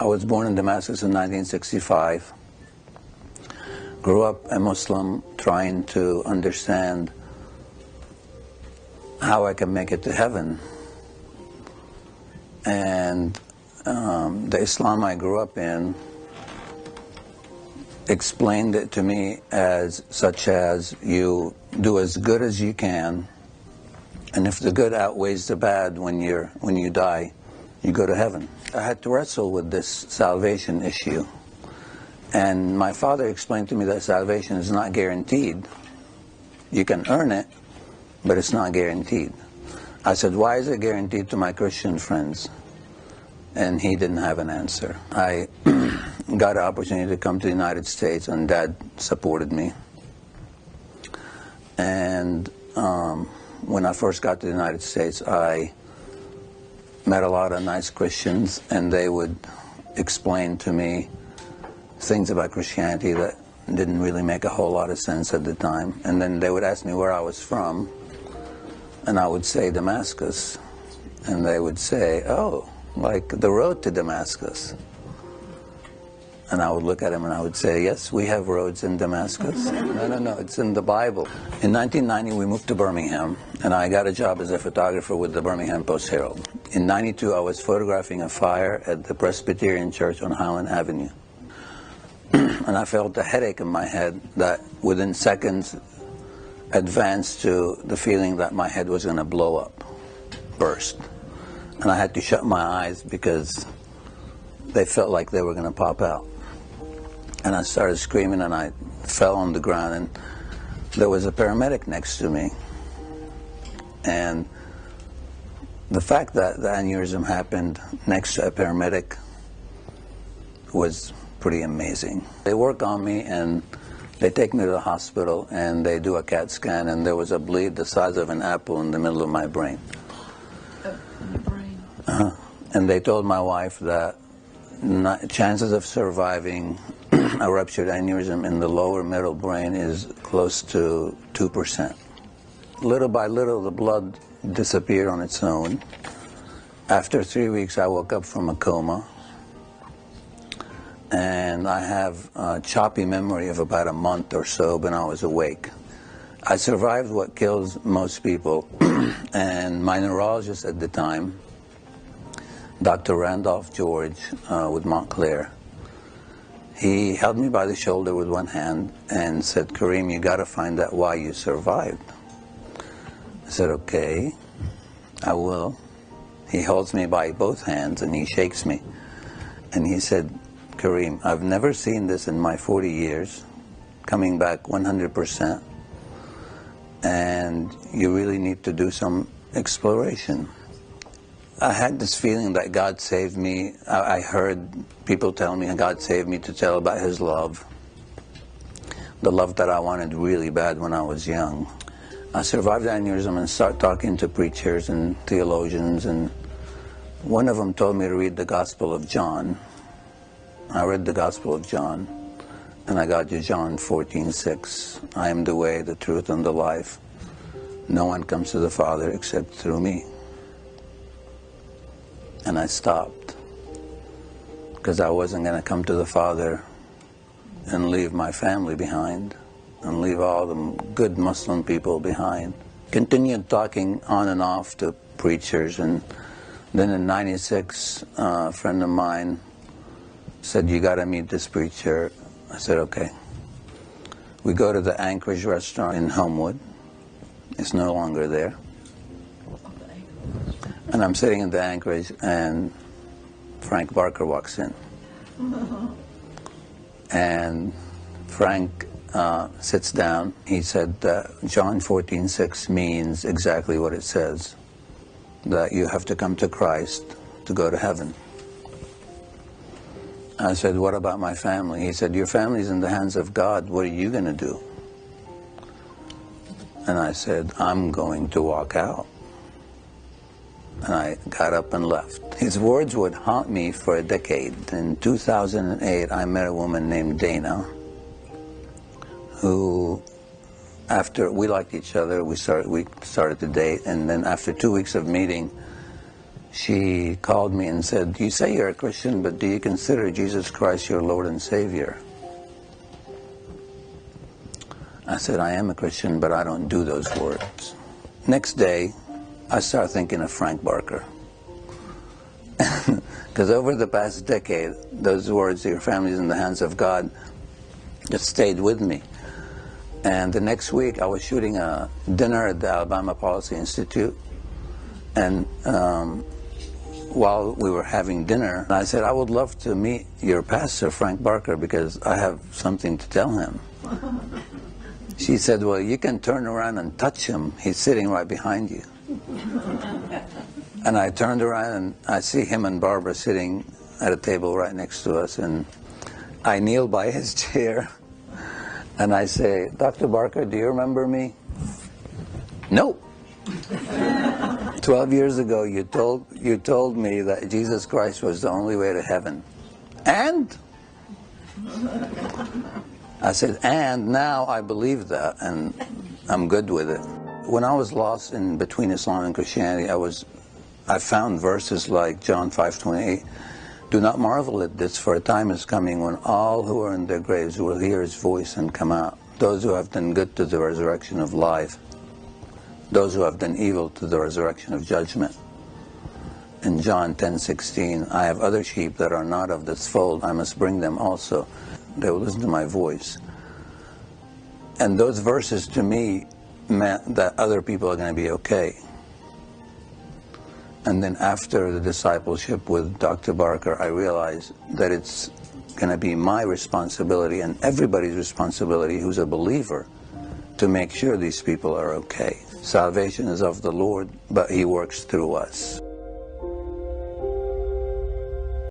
I was born in Damascus in 1965. Grew up a Muslim, trying to understand how I can make it to heaven. And the Islam I grew up in explained it to me as such as you do as good as you can, and if the good outweighs the bad when you die, you go to heaven. I had to wrestle with this salvation issue. And my father explained to me that salvation is not guaranteed. You can earn it, but it's not guaranteed. I said, why is it guaranteed to my Christian friends? And he didn't have an answer. I got an opportunity to come to the United States, and Dad supported me. And when I first got to the United States, I met a lot of nice Christians, and they would explain to me things about Christianity that didn't really make a whole lot of sense at the time. And then they would ask me where I was from, and I would say Damascus. And they would say, oh, like the road to Damascus. And I would look at him and I would say, yes, we have roads in Damascus. No, it's in the Bible. In 1990, we moved to Birmingham, and I got a job as a photographer with the Birmingham Post-Herald. In 92, I was photographing a fire at the Presbyterian Church on Highland Avenue. And I felt a headache in my head that within seconds advanced to the feeling that my head was going to blow up, burst. And I had to shut my eyes because they felt like they were going to pop out. And I started screaming, and I fell on the ground, and there was a paramedic next to me. And the fact that the aneurysm happened next to a paramedic was pretty amazing. They work on me, and they take me to the hospital, and they do a CAT scan, and there was a bleed the size of an apple in the middle of my brain. In the brain. And they told my wife that chances of surviving a ruptured aneurysm in the lower middle brain is close to 2%. Little by little, the blood disappeared on its own. After 3 weeks, I woke up from a coma. And I have a choppy memory of about a month or so when I was awake. I survived what kills most people, and my neurologist at the time, Dr. Randolph George with Montclair, he held me by the shoulder with one hand and said, Karim, you got to find out why you survived. I said, okay, I will. He holds me by both hands and he shakes me. And he said, Karim, I've never seen this in my 40 years, coming back 100%, and you really need to do some exploration. I had this feeling that God saved me. I heard people tell me God saved me to tell about His love, the love that I wanted really bad when I was young. I survived the aneurysm and started talking to preachers and theologians, and one of them told me to read the Gospel of John. I read the Gospel of John, and I got to John 14:6. I am the way, the truth, and the life. No one comes to the Father except through me. And I stopped, because I wasn't going to come to the Father and leave my family behind, and leave all the good Muslim people behind. Continued talking on and off to preachers, and then in '96, a friend of mine said, you got to meet this preacher. I said, okay. We go to the Anchorage restaurant in Homewood. It's no longer there. And I'm sitting in the Anchorage, and Frank Barker walks in. And Frank sits down. He said, John 14:6 means exactly what it says, that you have to come to Christ to go to heaven. I said, what about my family? He said, your family's in the hands of God. What are you going to do? And I said, I'm going to walk out. And I got up and left. His words would haunt me for a decade. In 2008, I met a woman named Dana, who, after we liked each other, we started to date, and then after 2 weeks of meeting, she called me and said, "You say you're a Christian, but do you consider Jesus Christ your Lord and Savior?" I said, "I am a Christian, but I don't do those words." Next day, I started thinking of Frank Barker. Because over the past decade, those words, "your family is in the hands of God," just stayed with me. And the next week, I was shooting a dinner at the Alabama Policy Institute. And while we were having dinner, I said, "I would love to meet your pastor, Frank Barker, because I have something to tell him." She said, "Well, you can turn around and touch him. He's sitting right behind you." And I turned around and I see him and Barbara sitting at a table right next to us. And I kneel by his chair and I say, "Dr. Barker, do you remember me?" "No." 12 years ago, you told me that Jesus Christ was the only way to heaven. And? I said, "And now I believe that, and I'm good with it." When I was lost in between Islam and Christianity, I found verses like John 5:28. "Do not marvel at this, for a time is coming when all who are in their graves will hear his voice and come out. Those who have done good to the resurrection of life. Those who have done evil to the resurrection of judgment." In John 10:16, "I have other sheep that are not of this fold. I must bring them also. They will listen to my voice." And those verses to me meant that other people are going to be okay. And then after the discipleship with Dr. Barker, I realized that it's going to be my responsibility and everybody's responsibility who's a believer to make sure these people are okay. Salvation is of the Lord, but He works through us.